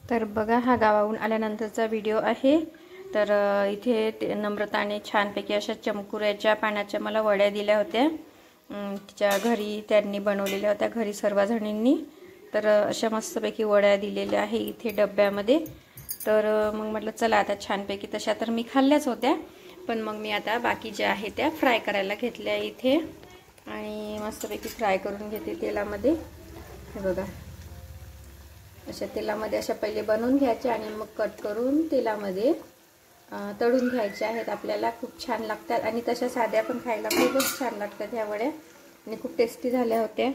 तर बघा, हा गावाहून आल्यानंतरचा व्हिडिओ आहे। तर इथे नम्रताने छानपैकी अशा चमकुऱ्याच्या पानाच्या मला वड्या दिल्या होत्या। तिच्या घरी त्यांनी बनवलेल्या होत्या, घरी सर्वजणींनी। तर अशा मस्तपैकी वड्या दिलेल्या आहे इथे डब्यामध्ये। तर मग म्हटलं चला आता छानपैकी, तशा तर मी खाल्ल्याच होत्या, पण मग मी आता बाकी ज्या आहे त्या फ्राय करायला घेतल्या इथे। आणि मस्तपैकी फ्राय करून घेते तेलामध्ये। हे बघा, अशा तेलामध्ये अशा पहिले बनवून घ्यायचे आणि मग कट करून तेलामध्ये तळून घ्यायचे आहेत। आपल्याला खूप छान लागतात आणि तशा साध्या पण खायला खूपच छान लागतात ह्या वड्या, आणि खूप टेस्टी झाल्या होत्या।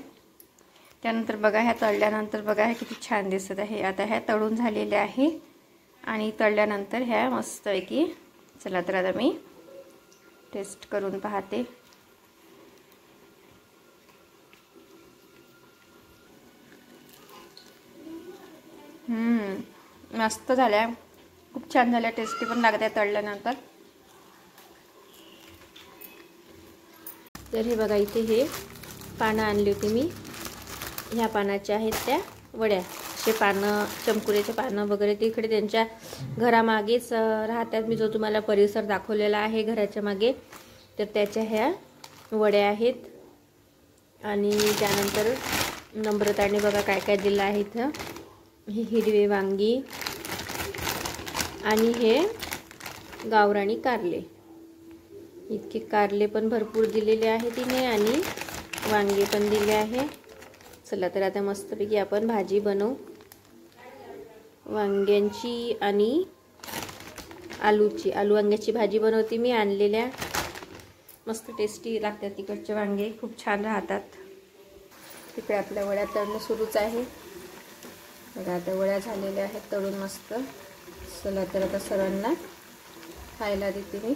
त्यानंतर बघा, ह्या तळल्यानंतर बघा ह्या किती छान दिसत आहे। आता ह्या तळून झालेल्या आहे आणि तळल्यानंतर ह्या मस्तपैकी, चला तर आता मी टेस्ट करून पाहते। मस्त झाल्या, खूप छान झाल्या, टेस्टी पण लागत आहे तळल्यानंतर। तर हे बघा, इथे हे पानं आणली होती मी, ह्या पानाच्या आहेत त्या वड्या। असे पानं, चमकुऱ्याचे पानं वगैरे तिकडे त्यांच्या घरामागेच राहतात। मी जो तुम्हाला परिसर दाखवलेला आहे घराच्या मागे, तर त्याच्या ह्या वड्या आहेत। आणि त्यानंतर नम्रताने बघा काय काय दिलं आहे इथं। ही हिरवे वांगी आणि हे गावरानी कारले, इतके कारले पण भरपूर दिलेले आहे तिने, आणि वांगे पण दिले आहे। चला तर आता मस्तपैकी आपण भाजी बनवू, वांग्यांची आणि आलू वांग्याची भाजी बनवते मी आणलेल्या। मस्त टेस्टी लागतात तिकडचे वांगे, खूप छान राहतात। तिकडे आपल्या वड्या तळणं सुरूच आहे बघा। आता वड्या झालेल्या आहेत तळून मस्त। चला तर आता सर्वांना खायला देते मी।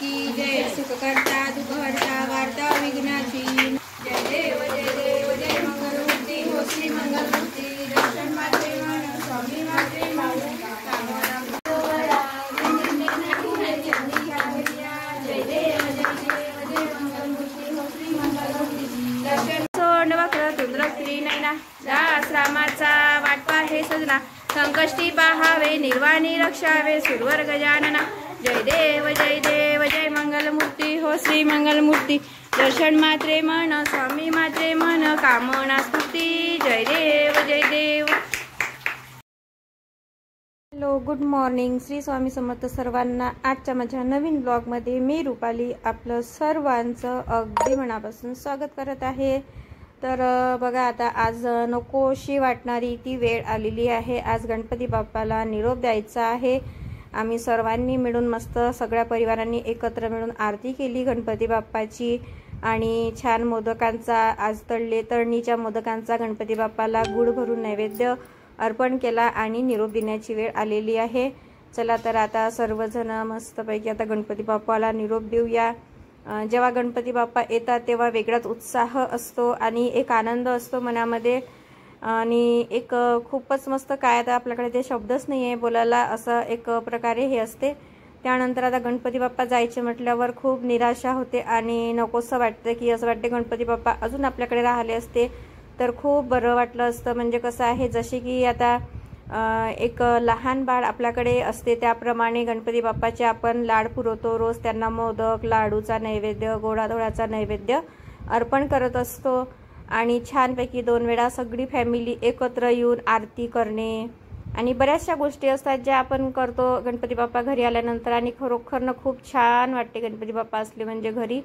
की जय सुख करता दुःख हरता वार्ता विघ्नाची, जय देव जय मंगलमूर्ती हो श्री मंगलमूर्ती। दर्शन मात्रे मन स्वामी मात्रे माऊ जय देव जय मंगलमूर्ती हो श्री मंगलमूर्ती। दर्शन सोंड वक्र तुंद्र त्रिनयना, रामाचा वाटपा हे सजना, संकष्टी पाहावे निर्वाणी रक्षावे सुरवर गजानना। जय देव जय मंगलमूर्ती हो श्री मंगलमूर्ती। दर्शन मात्रे मन स्वामी मात्रे मन कामना स्तुती। जय देव। Hello, good morning, Shri Swami Samarth सर्वांना। आजच्या माझ्या नवीन ब्लॉगमध्ये मी रुपाली आपलं सर्वांचं अगदी मनापासून स्वागत करत आहे। तर बघा, आता आज नकोशी वाटणारी ती वेळ आलेली आहे। आज गणपती बाप्पाला निरोप द्यायचा आहे। आम्ही सर्वांनी मिळून मस्त सगळ्या परिवारांनी एकत्र मिळून आरती केली गणपती बाप्पाची, आणि छान मोदकांचा, आज तळणीच्या मोदकांचा गणपती बाप्पाला गुळ भरून नैवेद्य अर्पण केला आणि निरोप देण्याची वेळ आलेली आहे। चला तर आता सर्वजण मस्तपैकी आता गणपती बाप्पाला निरोप देऊया। जेव्हा गणपती बाप्पा येतात तेव्हा वेगळाच उत्साह असतो आणि एक आनंद असतो मनामध्ये, आणि एक खूपच मस्त, काय आता आपल्याकडे ते शब्दच नाही आहे बोलायला, असं एक प्रकारे हे असते। त्यानंतर आता गणपती बाप्पा जायचे म्हटल्यावर खूप निराशा होते आणि नकोसं वाटतं, की असं वाटते गणपती बाप्पा अजून आपल्याकडे राहिले असते तर खूप बरं वाटलं असतं। म्हणजे कसं आहे, जसे की आता एक लहान बाळ आपल्याकडे असते त्याप्रमाणे गणपती बाप्पाचे आपण लाड पुरवतो। रोज त्यांना मोदक, लाडूचा नैवेद्य, गोडाधोडाचा नैवेद्य अर्पण करत असतो, आणि छानपैकी 2 वेळा सगळी फॅमिली एकत्र येऊन आरती करणे आणि बऱ्याचशा गोष्टी असतात ज्या आपण करतो गणपती बाप्पा घरी आल्यानंतर, आणि खरोखरनं खूप छान वाटते गणपती बाप्पा असले म्हणजे घरी।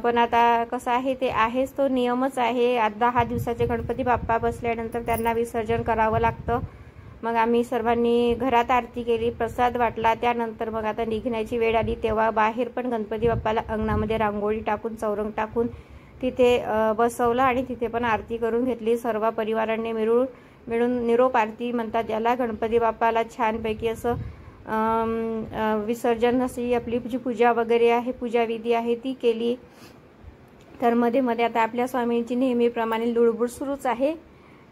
पण आता कसं आहे, ते आहेच, तो नियमच आहे। 10 दिवसाचे गणपती बाप्पा बसल्यानंतर त्यांना विसर्जन करावं लागतं। मग आम्ही सर्वांनी घरात आरती केली, प्रसाद वाटला, त्यानंतर मग आता निघण्याची वेळ आली तेव्हा बाहेर पण गणपती बाप्पाला अंगणामध्ये रांगोळी टाकून, चौरंग टाकून तिथे बसवलं आणि तिथे पण आरती करून घेतली। सर्व परिवारांनी मिळून निरोप आरती म्हणतात याला। गणपती बाप्पाला छानपैकी असं विसर्जन, अशी आपली जी पूजा वगैरे आहे, पूजा विधी आहे ती केली। तर मध्ये मध्ये आता आपल्या स्वामींची नेहमीप्रमाणे लुडबुड सुरूच आहे।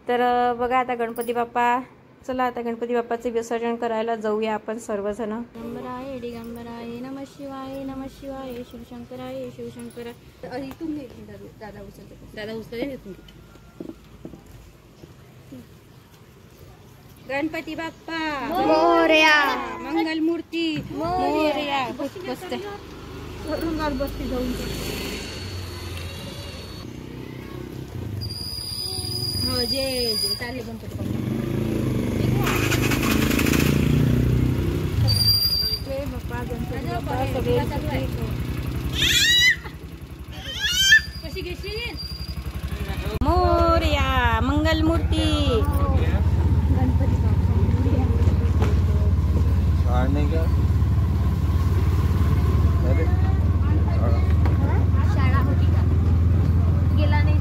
तर बघा आता गणपती बाप्पा, चला आता गणपती बाप्पाचे विसर्जन करायला जाऊया आपण सर्वजण। दिगंबराय दिगंबराय नमः शिवाय नमः शिवाय शिवशंकराय शिवशंकरा. इथून घे दादा उचलते. दादा उचलते इथून. गणपती बाप्पा मोरया. मंगल मूर्ती मोरया. बसते वरून बसते जाऊन. हो जय जय. चालेल गणपती बाप्पा. कशी घेशील मोरया मंगल मूर्ती. गणपती शाळा होती का? गेला नाही.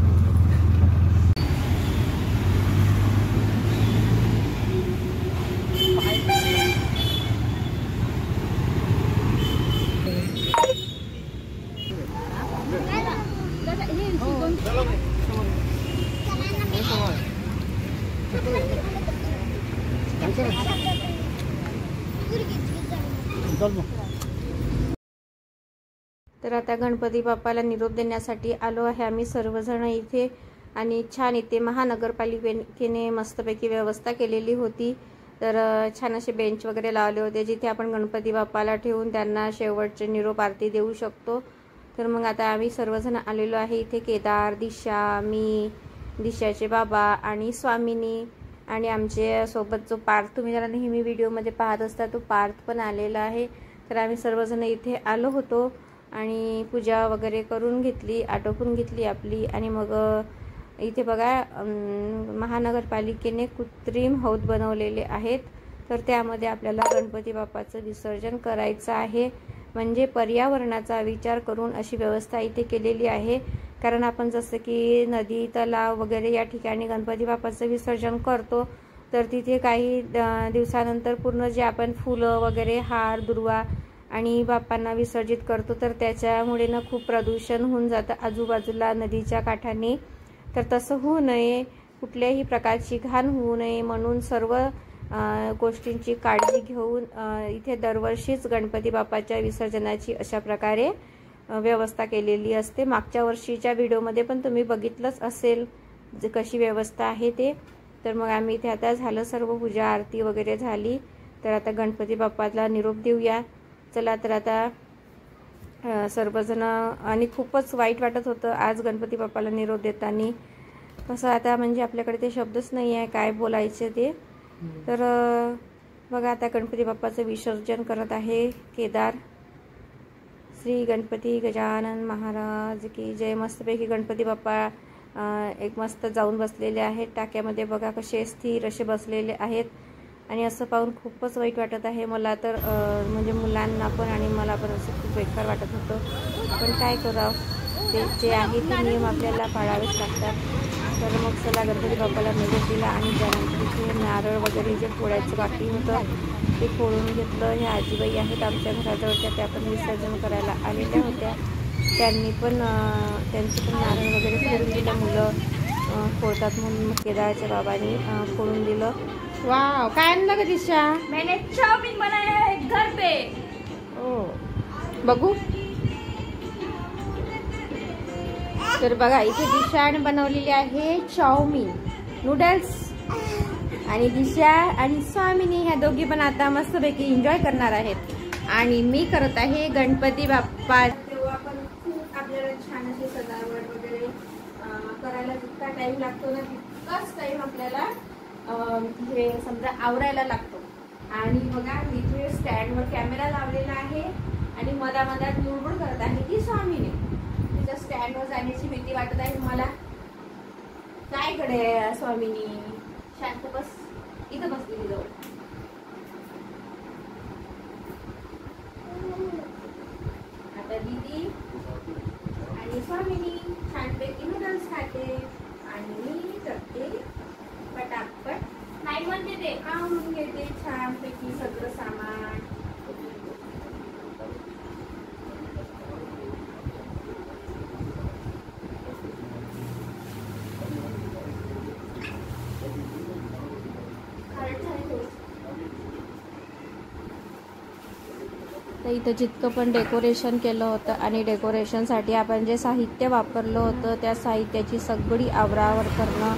तर आता गणपती बाप्पाला निरोप देण्यासाठी आलो आहे आम्ही सर्वजण इथे. आणि छान इथे महानगरपालिकेने मस्तपैकी व्यवस्था केलेली होती. तर छान असे बेंच वगैरे लावले होते जिथे आपण गणपती बाप्पाला ठेवून त्यांना शेवटचे निरोप आरती देऊ शकतो. तर मग आता आम्ही सर्वजण आलेलो आहे इथे. केदार, दिशा, मी, दिशाचे बाबा आणि स्वामिनी आणि आमच्या सोबत जो पार्थ, तुम्ही जरा नेहमी व्हिडिओमध्ये पाहत असता, तो पार्थ पण आलेला आहे. तर आम्ही सर्वजण इथे आलो होतो आणि पूजा वगैरे करून घेतली, आटोपून घेतली आपली. आणि मग इथे बघा महानगरपालिकेने कृत्रिम हौद बनवलेले आहेत. तर त्यामध्ये आपल्याला गणपती बाप्पाचं विसर्जन करायचं आहे. म्हणजे पर्यावरणाचा विचार करून अशी व्यवस्था इथे केलेली आहे. कारण आपण जसं की नदी, तलाव वगैरे या ठिकाणी गणपती बाप्पाचं विसर्जन करतो, तर तिथे काही दिवसानंतर पूर्ण जे आपण फुलं वगैरे, हार, दुर्वा आणि बाप्पांना विसर्जित करतो, तर त्याच्यामुळे ना खूप प्रदूषण होऊन जातं आजूबाजूला नदीच्या काठाने. तर तसं होऊ नये, कुठल्याही प्रकारची घाण होऊ नये म्हणून सर्व गोष्टींची काळजी घेऊन इथे दरवर्षीच गणपती बाप्पाच्या विसर्जनाची अशा प्रकारे व्यवस्था केलेली असते. मागच्या वर्षीच्या व्हिडिओमध्ये पण तुम्ही बघितलंच असेल जे कशी व्यवस्था आहे ते. तर मग आम्ही इथे आता झालं सर्व, पूजा आरती वगैरे झाली. तर आता गणपती बाप्पाला निरोप देऊया. चला तर आता सर्वजण. आणि खूपच वाईट वाटत होतं आज गणपती बाप्पाला निरोप देताना. कसं आता म्हणजे आपल्याकडे ते शब्दच नाही आहे काय बोलायचे ते. तर बघा आता गणपती बाप्पाचं विसर्जन करत आहे केदार. श्री गणपती गजानन महाराज की जय. मस्तपैकी गणपती बाप्पा एक मस्त जाऊन बसलेले आहेत टाक्यामध्ये. बघा कसे स्थिर असे बसलेले आहेत. आणि असं पाहून खूपच वाईट वाटत आहे मला तर. म्हणजे मुलांना पण आणि मला पण असं खूप बेकार वाटत होतं. पण काय करावं, ते जे आहे ते नियम आपल्याला पाळावेच लागतात. तर मग चला गणपती बाप्पाला निरोप दिला. आणि त्यानंतर इथे नारळ वगैरे जे फोडायचं बाकी होतं ते फोडून घेतलं. ह्या आजीबाई आहेत आमच्या घराजवळच्या, त्या पण विसर्जन करायला आलेल्या होत्या. त्यांनी पण त्यांचं पण नारळ वगैरे फोडून दिलं. मुलं फोडतात म्हणून केदारच्या बाबांनी फोडून दिलं. वाव, काय आणलं का दिशा? मैंने चाउमीन बनाया है घर पे. ओ बघू. तर बघा इथे दिशाने बनवलेली आहे चाउमीन नूडल्स. आणि दिशा आणि स्वामिनी ह्या दोघी पण आता मस्तपैकी एन्जॉय करणार आहेत. आणि मी करत आहे गणपती बाप्पा. तेव्हा पण खूप आपल्याला छान अशी सजावट वगैरे करायला जितका टाइम लागतो ना तितकाच टाइम आपल्याला हे समजा आवरायला लागतो. आणि बघा इथे स्टँडवर कॅमेरा लावलेला आहे आणि मधात लुडबुड करत आहे ती स्वामीने. तिच्या स्टँडवर जाण्याची भीती वाटत आहे मला. काय कडे स्वामीनी, शांत बस. इथं बसलेली जवळ. आता दीदी आणि स्वामीनी छानपैकी नूडल्स खाते आणि मी करते पटापट. नाही म्हणते ते आणून घेते छानपैकी सगळं सामान. तर इथं जितकं पण डेकोरेशन केलं होतं आणि डेकोरेशनसाठी आपण जे साहित्य वापरलं होतं त्या साहित्याची सगळी आवरावर करणं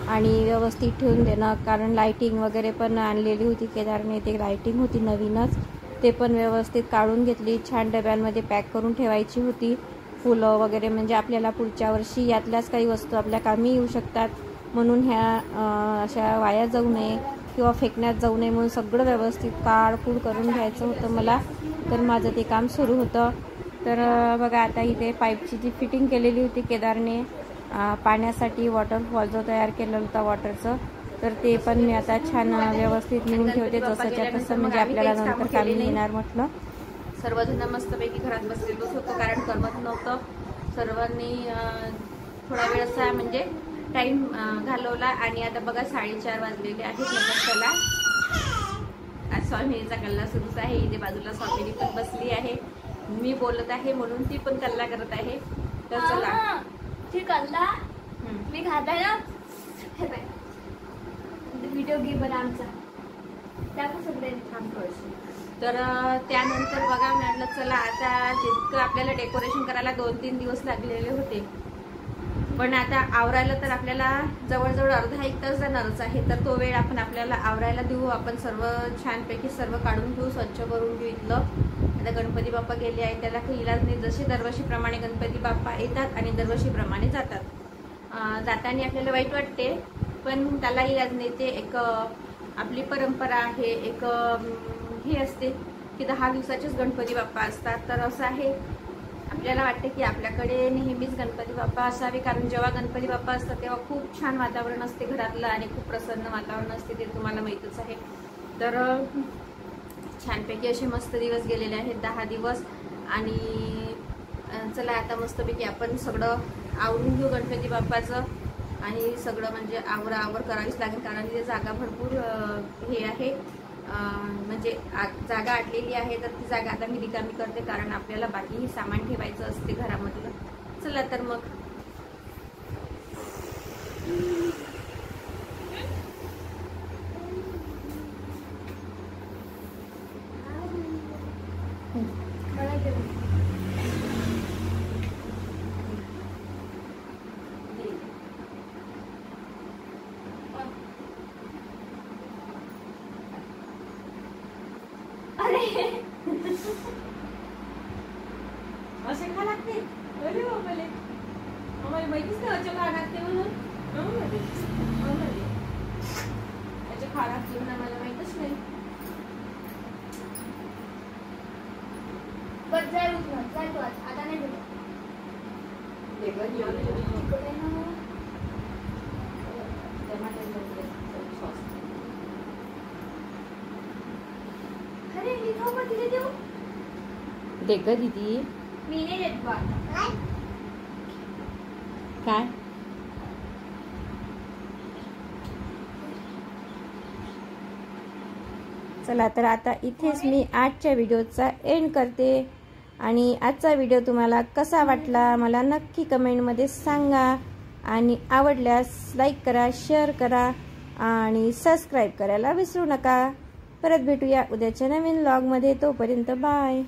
आणि व्यवस्थित ठेवून देणं, कारण लाईटिंग वगैरे पण आणलेली होती केदारने, ते लाईटिंग होती नवीनच, ते पण व्यवस्थित काढून घेतली, छान डब्यांमध्ये पॅक करून ठेवायची होती. फुलं वगैरे म्हणजे आपल्याला पुढच्या वर्षी यातल्याच काही वस्तू आपल्या कामी येऊ शकतात, म्हणून ह्या अशा वाया जाऊ नये किंवा फेकण्यात जाऊ नये म्हणून सगळं व्यवस्थित काढकूड करून घ्यायचं होतं मला. तर माझं ते काम सुरू होतं. तर बघा आता इथे पाईपची जी फिटिंग केलेली होती केदारने पाण्यासाठी, वॉटरफॉल जो तयार केलेला होता वॉटरचं, तर ते पण मी आता छान व्यवस्थित नेऊन ठेवते जसंच्या तसं, म्हणजे आपल्याला नंतर कामी येणार म्हटलं. सर्वजण मस्तपैकी घरात बसलेलोच होतो कारण करमत नव्हतं. सर्वांनी थोडा वेळचा म्हणजे टाईम घालवला आणि आता बघा 4:30 वाजलेले आहेत. नंतर चला आज स्वामीचा कल्ला सुरूच आहे. इथे बाजूला स्वामीनी पण बसली आहे, मी बोलत आहे म्हणून ती पण कल्ला करत आहे. तर चला ती कल्ला मी खाताय ना, व्हिडिओ गेम बना आमचा त्याला सगळे थांबतोय. तर त्यानंतर बघा म्हटलं चला आता जितकं आपल्याला डेकोरेशन करायला 2-3 दिवस लागलेले होते, पण आता आवरायला तर आपल्याला जवळजवळ अर्धा 1 तास जाणारच आहे. तर तो वेळ आपण आपल्याला आवरायला देऊ. आपण सर्व छानपैकी सर्व काढून घेऊ, स्वच्छ करून घेऊ. इथलं आता गणपती बाप्पा गेले आहेत, त्याला काही इलाज नाही. जसे दरवर्षीप्रमाणे गणपती बाप्पा येतात आणि दरवर्षीप्रमाणे जातात. जाताना आपल्याला वाईट वाटते, पण त्याला इलाज नाही. ते एक आपली परंपरा आहे, एक हे असते की 10 दिवसाचेच गणपती बाप्पा असतात. तर असं आहे, आपल्याला वाटते की आपल्याकडे नेहमीच गणपती बाप्पा असावे, कारण जेव्हा गणपती बाप्पा असतात तेव्हा खूप छान वातावरण असते घरातलं आणि खूप प्रसन्न वातावरण असते, ते तुम्हाला माहीतच आहे. तर छानपैकी असे मस्त दिवस गेलेले आहेत 10 दिवस. आणि चला आता मस्तपैकी आपण सगळं आवरून घेऊ गणपती बाप्पाचं, आणि सगळं म्हणजे आवर करावीच लागेल कारण इथे जागा भरपूर हे आहे, म्हणजे जागा आटलेली आहे. तर ती जागा आता मी रिकामी करते कारण आपल्याला बाकीही सामान ठेवायचं असते घरामधलं. चला तर मग असे खा लागते. अरे बाबाले, आम्हाला माहितीच नाही असे खा लागते म्हणून. असे खा लागते म्हणून आम्हाला माहितच नाही. बस जाय तू आता नाही भेटत. अरे मी खाऊ का तिथे देऊ? दे ग दीदी. मी नाही देत बा. काय चला तर आता इथेच मी आजच्या व्हिडिओचा एंड करते. आणि आजचा व्हिडिओ तुम्हाला कसा वाटला मला नक्की कमेंटमध्ये सांगा, आणि आवडल्यास लाईक करा, शेअर करा आणि सबस्क्राईब करायला विसरू नका. परत भेटूया उद्याच्या नवीन व्लॉगमध्ये. तोपर्यंत बाय.